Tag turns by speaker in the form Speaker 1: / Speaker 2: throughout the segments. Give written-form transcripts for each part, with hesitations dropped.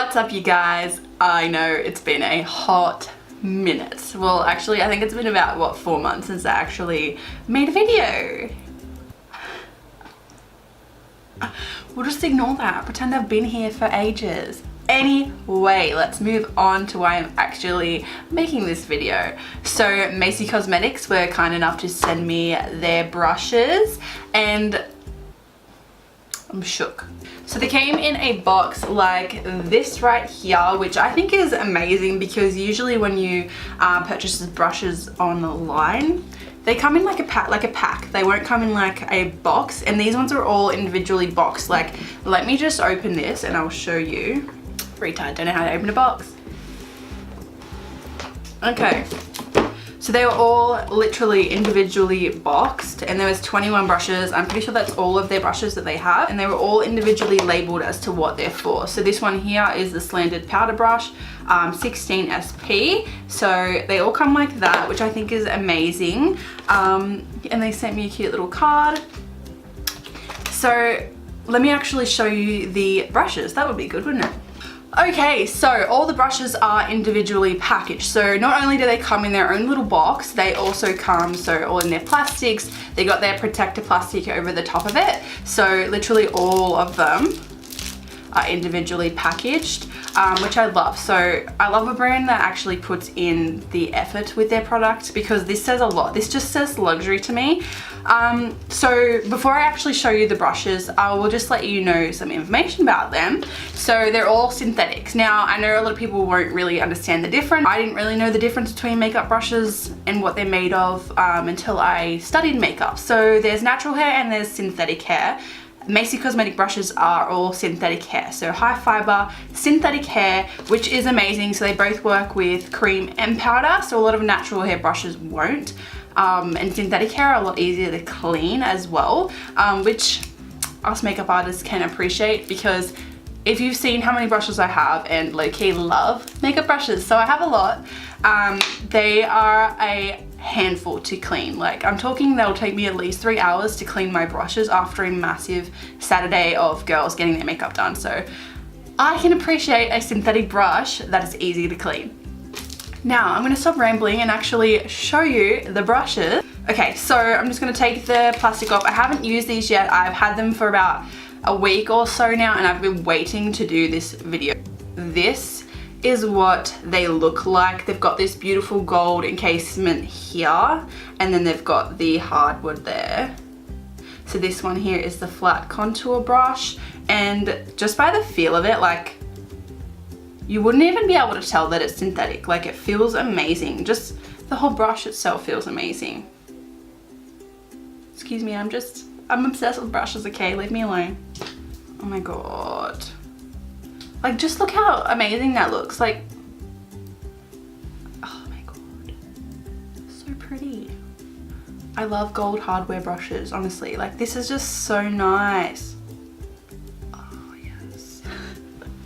Speaker 1: What's up, you guys? I know it's been a hot minute. Well, actually, I think it's been about, what, 4 months since I actually made a video. We'll just ignore that. Pretend I've been here for ages. Anyway, let's move on to why I'm actually making this video. So Masey Cosmetics were kind enough to send me their brushes and I'm shook. So they came in a box like this right here, which I think is amazing because usually when you purchase brushes online, they come in like a pack. They won't come in like a box, and these ones are all individually boxed. Like, let me just open this and I'll show you. Retard, don't know how to open a box. Okay. So they were all literally individually boxed, and there was 21 brushes. I'm pretty sure that's all of their brushes that they have, and they were all individually labeled as to what they're for. So this one here is the slanted powder brush, 16 SP. So they all come like that, which I think is amazing. And they sent me a cute little card. So let me actually show you the brushes. That would be good, wouldn't it? Okay, so all the brushes are individually packaged. So not only do they come in their own little box, they also come all in their plastics. They got their protector plastic over the top of it. So literally all of them are individually packaged, which I love. So I love a brand that actually puts in the effort with their product, because this says a lot. This just says luxury to me. So before I actually show you the brushes, I will just let you know some information about them. So they're all synthetics. Now, I know a lot of people won't really understand the difference. I didn't really know the difference between makeup brushes and what they're made of until I studied makeup. So there's natural hair and there's synthetic hair. Masey Cosmetic brushes are all synthetic hair, so high fiber synthetic hair, which is amazing. So they both work with cream and powder, so a lot of natural hair brushes won't. And synthetic hair are a lot easier to clean as well, which us makeup artists can appreciate, because if you've seen how many brushes I have, and low-key love makeup brushes, so I have a lot, they are a handful to clean. Like, I'm talking they'll take me at least 3 hours to clean my brushes after a massive Saturday of girls getting their makeup done. So I can appreciate a synthetic brush that is easy to clean. Now I'm going to stop rambling and actually show you the brushes. Okay, so I'm just going to take the plastic off. I haven't used these yet. I've had them for about a week or so now, and I've been waiting to do this video. This is what they look like. They've got this beautiful gold encasement here, and then they've got the hardwood there. So this one here is the flat contour brush, and just by the feel of it, like, you wouldn't even be able to tell that it's synthetic. Like, it feels amazing. Just the whole brush itself feels amazing. Excuse me, I'm obsessed with brushes, okay? Leave me alone. Oh my god. Like, just look how amazing that looks. Like, oh my god. So pretty. I love gold hardware brushes, honestly. Like, this is just so nice. Oh, yes.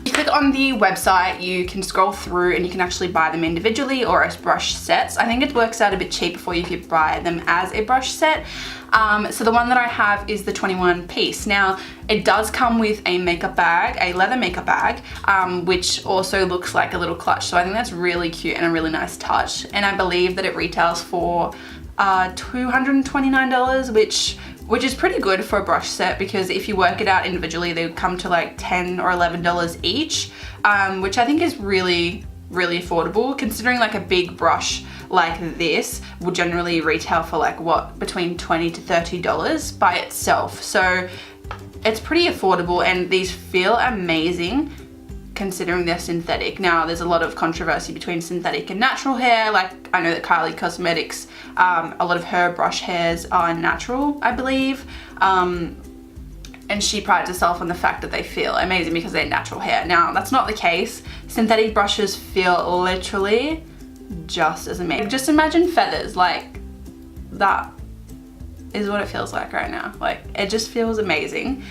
Speaker 1: You click on the website, you can scroll through and you can actually buy them individually or as brush sets. I think it works out a bit cheaper for you if you buy them as a brush set. So the one that I have is the 21 piece. Now, it does come with a makeup bag, a leather makeup bag, which also looks like a little clutch. So I think that's really cute and a really nice touch. And I believe that it retails for $229, which is pretty good for a brush set, because if you work it out individually, they would come to like $10 or $11 each, which I think is really, really affordable, considering like a big brush like this will generally retail for like, what, between $20 to $30 by itself. So it's pretty affordable, and these feel amazing considering they're synthetic. Now, there's a lot of controversy between synthetic and natural hair. Like, I know that Kylie Cosmetics, a lot of her brush hairs are natural, I believe. And she prides herself on the fact that they feel amazing because they're natural hair. Now, that's not the case. Synthetic brushes feel literally just as amazing. Just imagine feathers. Like, that is what it feels like right now. Like, it just feels amazing.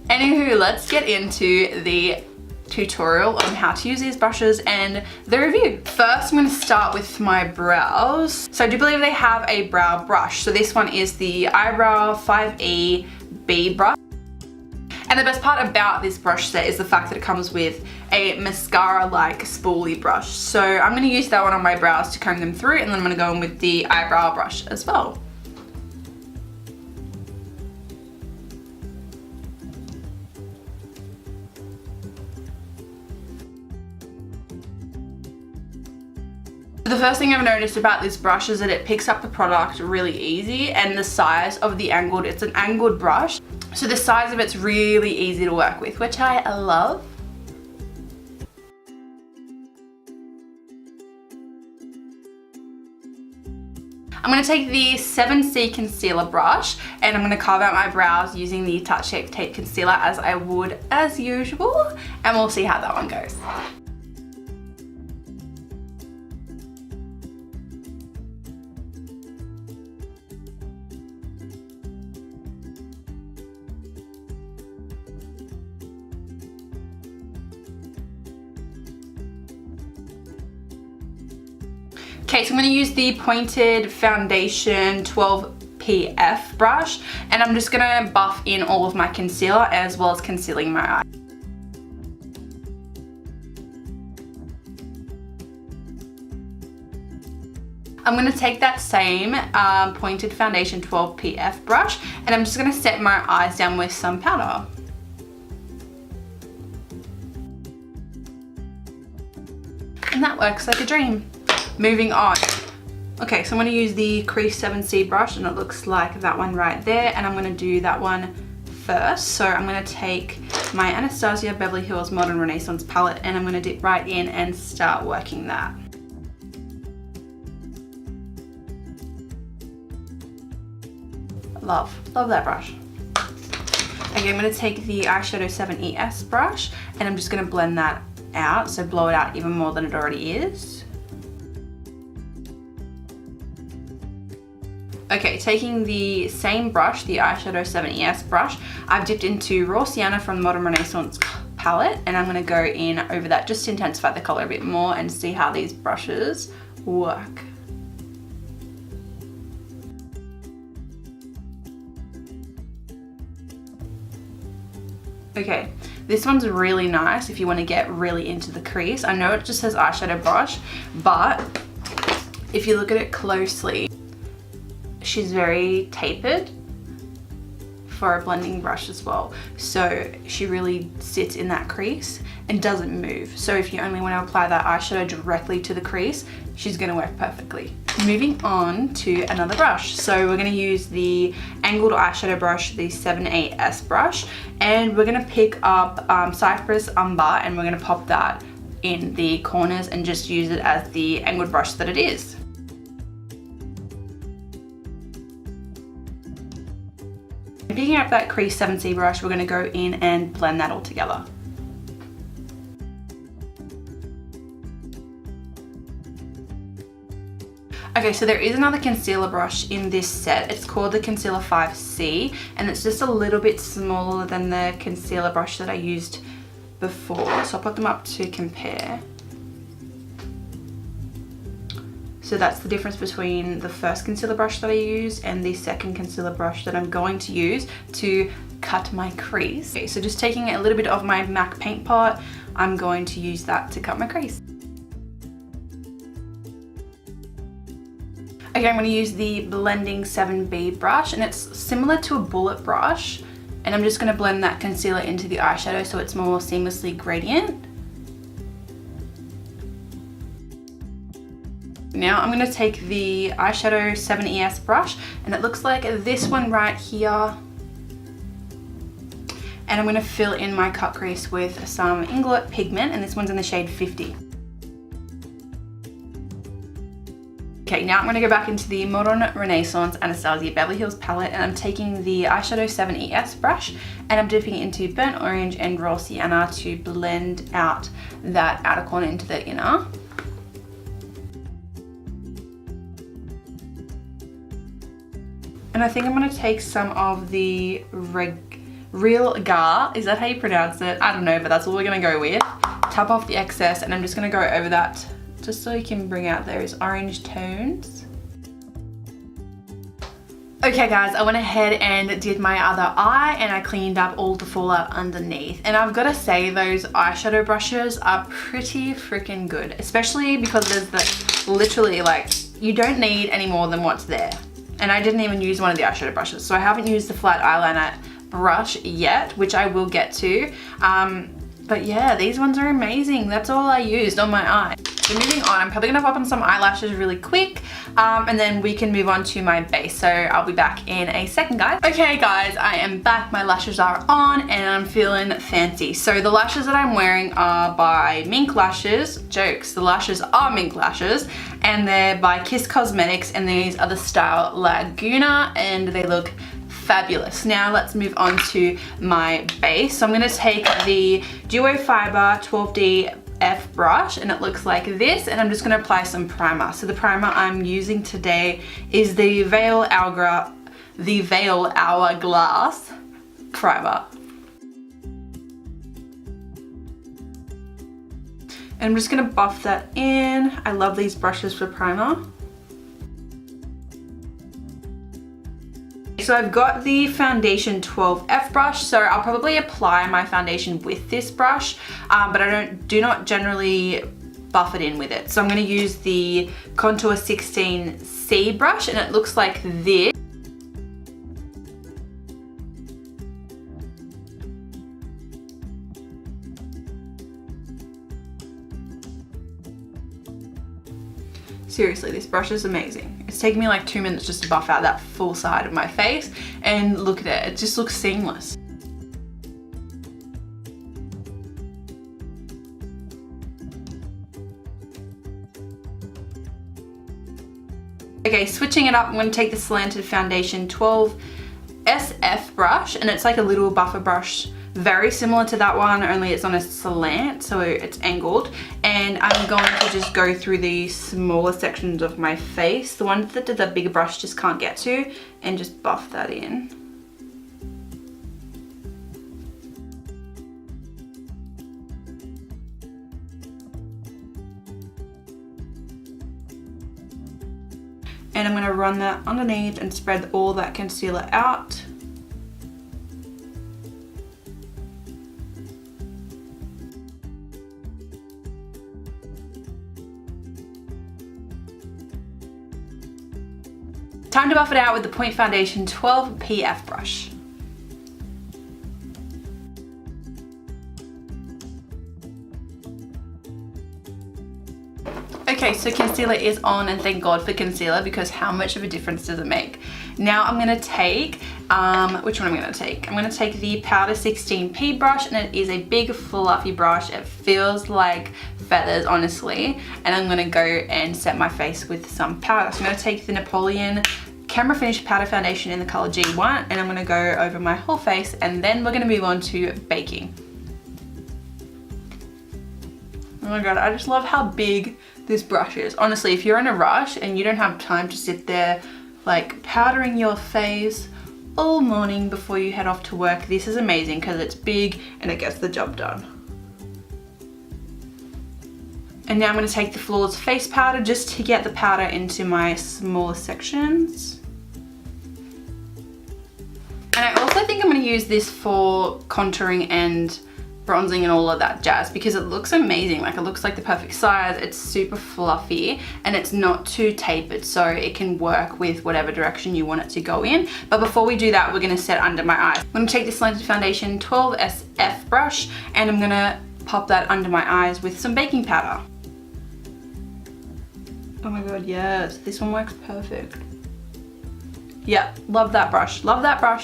Speaker 1: Anywho, let's get into the tutorial on how to use these brushes and the review. First, I'm going to start with my brows. So I do believe they have a brow brush. So this one is the Eyebrow 5E B brush. And the best part about this brush set is the fact that it comes with a mascara-like spoolie brush. So I'm going to use that one on my brows to comb them through, and then I'm going to go in with the eyebrow brush as well. The first thing I've noticed about this brush is that it picks up the product really easy, and the size of the angled, it's an angled brush, so the size of it's really easy to work with, which I love. I'm going to take the 7C concealer brush and I'm going to carve out my brows using the Touch Shape Tape Concealer as I would as usual, and we'll see how that one goes. Okay, so I'm going to use the pointed foundation 12PF brush, and I'm just going to buff in all of my concealer as well as concealing my eye. I'm going to take that same pointed foundation 12PF brush, and I'm just going to set my eyes down with some powder. And that works like a dream. Moving on. Okay, so I'm going to use the Crease 7C brush, and it looks like that one right there, and I'm going to do that one first. So I'm going to take my Anastasia Beverly Hills Modern Renaissance palette, and I'm going to dip right in and start working that. Love that brush. Okay, I'm going to take the eyeshadow 7ES brush, and I'm just going to blend that out, so blow it out even more than it already is. Okay, taking the same brush, the eyeshadow 7ES brush, I've dipped into Raw Sienna from the Modern Renaissance palette, and I'm going to go in over that just to intensify the colour a bit more and see how these brushes work. Okay, this one's really nice if you want to get really into the crease. I know it just says eyeshadow brush, but if you look at it closely, she's very tapered for a blending brush as well. So she really sits in that crease and doesn't move. So if you only want to apply that eyeshadow directly to the crease, she's going to work perfectly. Moving on to another brush. So we're going to use the angled eyeshadow brush, the 7AS brush, and we're going to pick up Cypress Umber, and we're going to pop that in the corners and just use it as the angled brush that it is. Picking up that Crease 7C brush, we're going to go in and blend that all together. Okay, so there is another concealer brush in this set. It's called the Concealer 5C, and it's just a little bit smaller than the concealer brush that I used before. So I'll put them up to compare. So that's the difference between the first concealer brush that I used and the second concealer brush that I'm going to use to cut my crease. Okay, so just taking a little bit of my MAC paint pot, I'm going to use that to cut my crease. Okay, I'm going to use the Blending 7B brush, and it's similar to a bullet brush, and I'm just going to blend that concealer into the eyeshadow so it's more seamlessly gradient. Now I'm going to take the eyeshadow 7ES brush, and it looks like this one right here, and I'm going to fill in my cut crease with some Inglot pigment, and this one's in the shade 50. Okay, now I'm going to go back into the Modern Renaissance Anastasia Beverly Hills palette, and I'm taking the eyeshadow 7ES brush, and I'm dipping into Burnt Orange and Raw Sienna to blend out that outer corner into the inner. And I think I'm going to take some of the Real Gar, is that how you pronounce it? I don't know, but that's what we're going to go with. Tap off the excess, and I'm just going to go over that just so you can bring out those orange tones. Okay guys, I went ahead and did my other eye and I cleaned up all the fallout underneath. And I've got to say those eyeshadow brushes are pretty freaking good. Especially because there's the, literally like, you don't need any more than what's there. And I didn't even use one of the eyeshadow brushes. So I haven't used the flat eyeliner brush yet, which I will get to. But yeah, these ones are amazing. That's all I used on my eye. So moving on, I'm probably gonna pop on some eyelashes really quick and then we can move on to my base. So I'll be back in a second, guys. Okay guys, I am back. My lashes are on and I'm feeling fancy. So the lashes that I'm wearing are by Mink Lashes. Jokes, the lashes are Mink Lashes and they're by Kiss Cosmetics and these are the style Laguna and they look fabulous. Now let's move on to my base. So I'm gonna take the Duo Fiber 12D F brush and it looks like this and I'm just going to apply some primer. So the primer I'm using today is the Veil Hourglass primer. And I'm just going to buff that in. I love these brushes for primer. So I've got the foundation 12F brush, so I'll probably apply my foundation with this brush, but I do not generally buff it in with it. So I'm going to use the Contour 16C brush and it looks like this. Seriously, this brush is amazing. It's taken me like 2 minutes just to buff out that full side of my face and look at it, it just looks seamless. Okay, switching it up, I'm going to take the Slanted Foundation 12SF brush and it's like a little buffer brush. Very similar to that one, only it's on a slant, so it's angled. And I'm going to just go through the smaller sections of my face, the ones that the bigger brush just can't get to, and just buff that in. And I'm going to run that underneath and spread all that concealer out. Time to buff it out with the Point Foundation 12PF brush. Okay, so concealer is on and thank God for concealer because how much of a difference does it make? Now I'm going to take, which one am I going to take? I'm going to take the Powder 16P brush and it is a big fluffy brush. It feels like feathers, honestly. And I'm going to go and set my face with some powder. So I'm going to take the Napoleon Camera Finish Powder Foundation in the color G1 and I'm going to go over my whole face and then we're going to move on to baking. Oh my god, I just love how big this brush is. Honestly, if you're in a rush and you don't have time to sit there like powdering your face all morning before you head off to work, this is amazing because it's big and it gets the job done. And now I'm going to take the Flawless Face Powder just to get the powder into my smaller sections. And I also think I'm going to use this for contouring and bronzing and all of that jazz because it looks amazing. Like it looks like the perfect size. It's super fluffy and it's not too tapered, so it can work with whatever direction you want it to go in. But before we do that, we're going to set under my eyes. I'm going to take this Slanted Foundation 12SF brush and I'm going to pop that under my eyes with some baking powder. Oh my god, yes, this one works perfect. Yeah, love that brush, love that brush.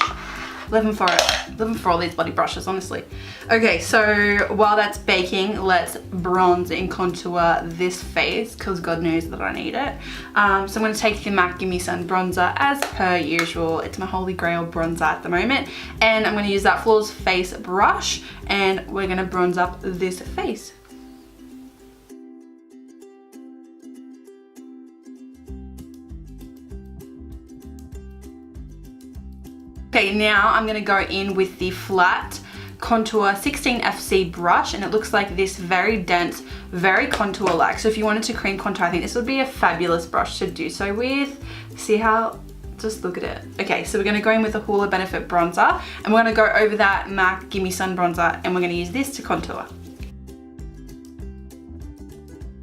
Speaker 1: Living for it, living for all these bloody brushes, honestly. Okay, so while that's baking, let's bronze and contour this face because God knows that I need it. So I'm going to take the MAC Gimme Sun bronzer as per usual. It's my holy grail bronzer at the moment. And I'm going to use that Flawless Face brush and we're going to bronze up this face. Okay, now I'm going to go in with the flat Contour 16FC brush and it looks like this, very dense, very contour-like. So if you wanted to cream contour, I think this would be a fabulous brush to do so with. See how it's Just look at it. Okay, so we're going to go in with a Hoola Benefit bronzer, and we're going to go over that MAC Gimme Sun bronzer, and we're going to use this to contour.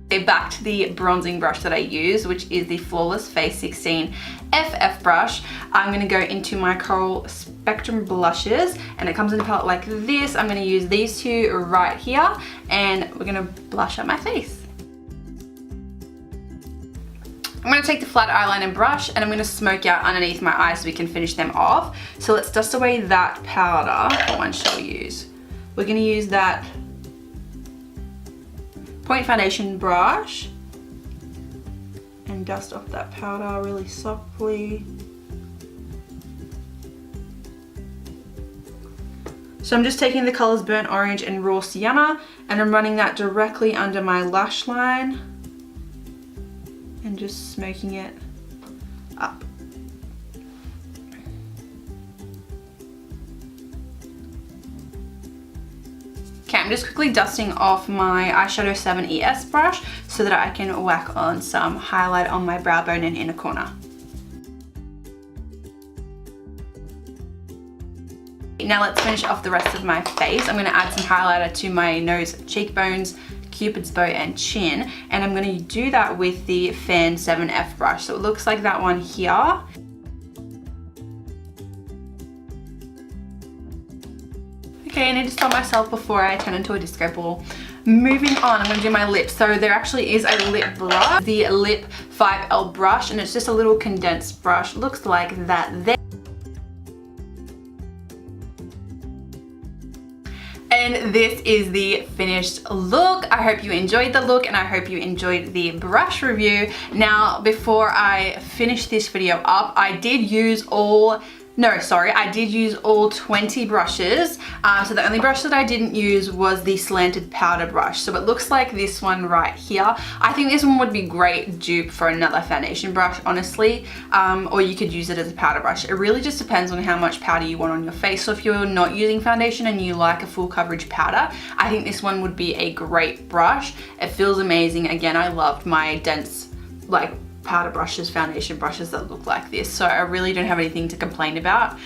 Speaker 1: Okay, back to the bronzing brush that I use, which is the Flawless Face 16 FF brush. I'm going to go into my Coral Spectrum blushes, and it comes in a palette like this. I'm going to use these two right here, and we're going to blush up my face. I'm going to take the flat eyeliner brush and I'm going to smoke out underneath my eyes so we can finish them off. So let's dust away that powder. What one shall we use? We're going to use that point foundation brush and dust off that powder really softly. So I'm just taking the colors Burnt Orange and Raw Sienna, and I'm running that directly under my lash line and just smoking it up. Okay, I'm just quickly dusting off my eyeshadow 7 ES brush so that I can whack on some highlight on my brow bone and inner corner. Now let's finish off the rest of my face. I'm going to add some highlighter to my nose, cheekbones, Cupid's bow and chin, and I'm going to do that with the Fan 7F brush. So it looks like that one here. Okay, I need to stop myself before I turn into a disco ball. Moving on, I'm going to do my lips. So there actually is a lip brush, the Lip 5L brush, and it's just a little condensed brush. Looks like that there. And this is the finished look. I hope you enjoyed the look and I hope you enjoyed the brush review. Now, before I finish this video up, I did use all 20 brushes. So the only brush that I didn't use was the slanted powder brush. So it looks like this one right here. I think this one would be great dupe for another foundation brush, honestly. Or you could use it as a powder brush. It really just depends on how much powder you want on your face. So if you're not using foundation and you like a full coverage powder, I think this one would be a great brush. It feels amazing. Again, I loved my dense, like, powder brushes, foundation brushes that look like this, so I really don't have anything to complain about.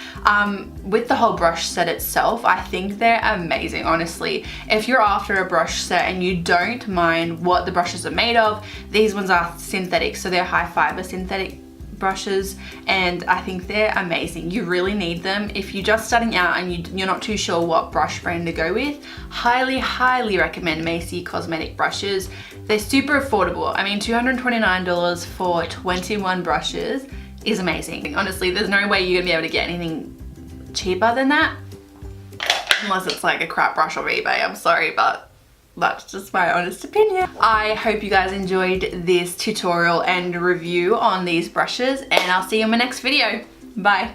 Speaker 1: With the whole brush set itself, I think they're amazing, honestly. If you're after a brush set and you don't mind what the brushes are made of, these ones are synthetic, so they're high fiber synthetic brushes, and I think they're amazing. You really need them. If you're just starting out and you're not too sure what brush brand to go with, highly recommend Masey cosmetic brushes. They're super affordable. I mean, $229 for 21 brushes is amazing. Honestly, there's no way you're gonna be able to get anything cheaper than that, unless it's like a crap brush off eBay. I'm sorry, but that's just my honest opinion. I hope you guys enjoyed this tutorial and review on these brushes, and I'll see you in my next video. Bye.